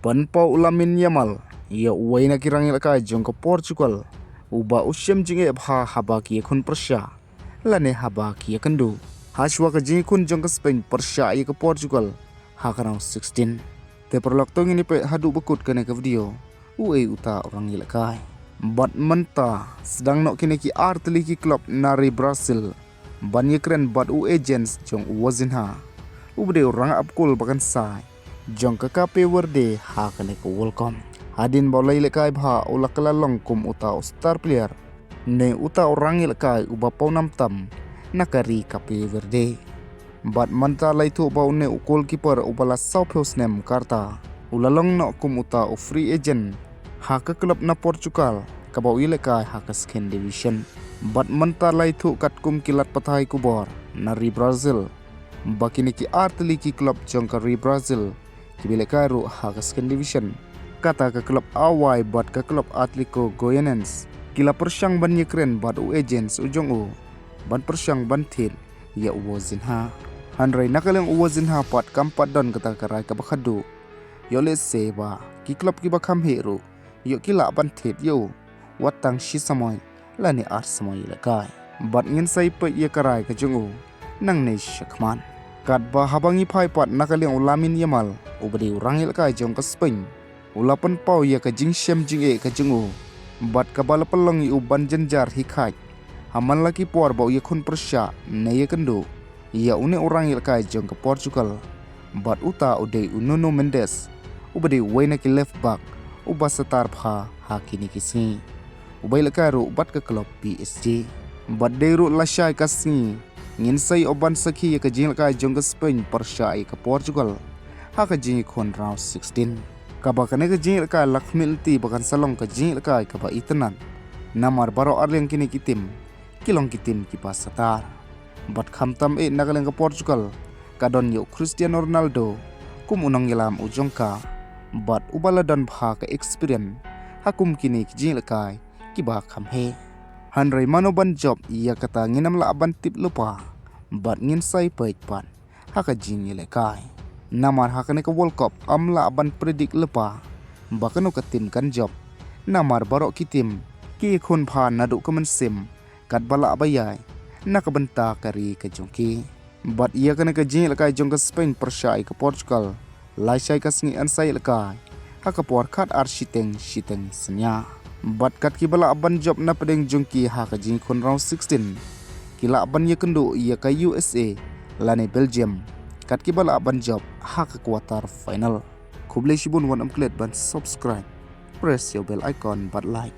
ban pau ulamin Yamal ia uwaina kirang ilaka jong ke Portugal uba Shem jingeh haba iakhun Persia lane haba iaken du haswa ke jingkun jong ke Spain Persia ia ke Portugal hakanau 16 te perlok tong ini pe hadu bekut kene ke video uta orang ilaka bat menta sedang nok kini ki artli ki klub nari Brazil ban iakren bat agents jong wazinha ubde orang apkul bakan sai jong ke kape werde hakane ke welcome hadin bolai lekai bha ula kelalong kum uta star player ne uta orang lekai uba pau nam tam nakari kape werde bat manta lai thu bau ne ukol keeper ubala South nem karta ulalong no kum uta free agent ha ke klub na Portugal kabau ilekai ha ke second division bat manta lai thu kat kum kilat pathai kubor nari Brazil bakini ki artli ki klub jong ke Brazil kibilekai ru ha ke second division kata ke klub awai bat ke klub Atletico Goianense kila persyang ban iakren bat agents ujong ban persyang ban thil ya uwazinha hanrai nakaleng uwazinha pat kampat don kata karai ka bakhadu yo le seba ki klub ki bakham heru yo kila ban thit yo watang shi samoy lani ar samoy lekai bat ngin sai pe ye karai ka jong nang ne shakman kat ba habangi phai pat nakaleng ulamin Yamal ubadi urangil kai jong ke Spain ulapan pau ya ke Shem jingeh ke jong bat kabala pelong yu ban jenjar hikai haman laki por bau iakhun Persia ne ye kendo ya une urangil kai jong ke Portugal bat uta ude Nuno Mendes ubadi waina ki left back uba setar pha hakini kisi ubai lekaru bat ke klub PSG bat deru lasai kasni ngin sai oban sakhi ke jing kai jong ke Spain Persia ke Portugal ha ke jing kon round 16 kaba kane ke jing kai lakmilti bakan salong ke jing kai kaba itenan namar baro arleng kini kitim kilong kitim kipas setar bat khamtam nagaleng ke Portugal kadon yo Cristiano Ronaldo kum unang yelam ujongka bat ubala dan bha ke experience hakum kini jing kai kiba khamhe hanrai manoban job ia kata nginam la aban tip lupa bat ngin sai pait pan haka jing lekai namar hakane ke World Cup amla aban predik lupa bakano ke tim kan job namar barok kitim ki khun pha nadu ke mensim kat bala abayai nak benta kari ke jongki bat ia kane ke jing lekai jong ke Spain Persia ke Portugal lai sai kasngi an sai lekai haka por khat ar shiteng senya bat kat ki bala aban job na pedeng jongki ha ka jing kon round 16 kila aban ye kendo ia ka USA lane Belgium kat ki bala aban job ha ka quarter final kuble shibun wan amklet ban subscribe press your bell icon but like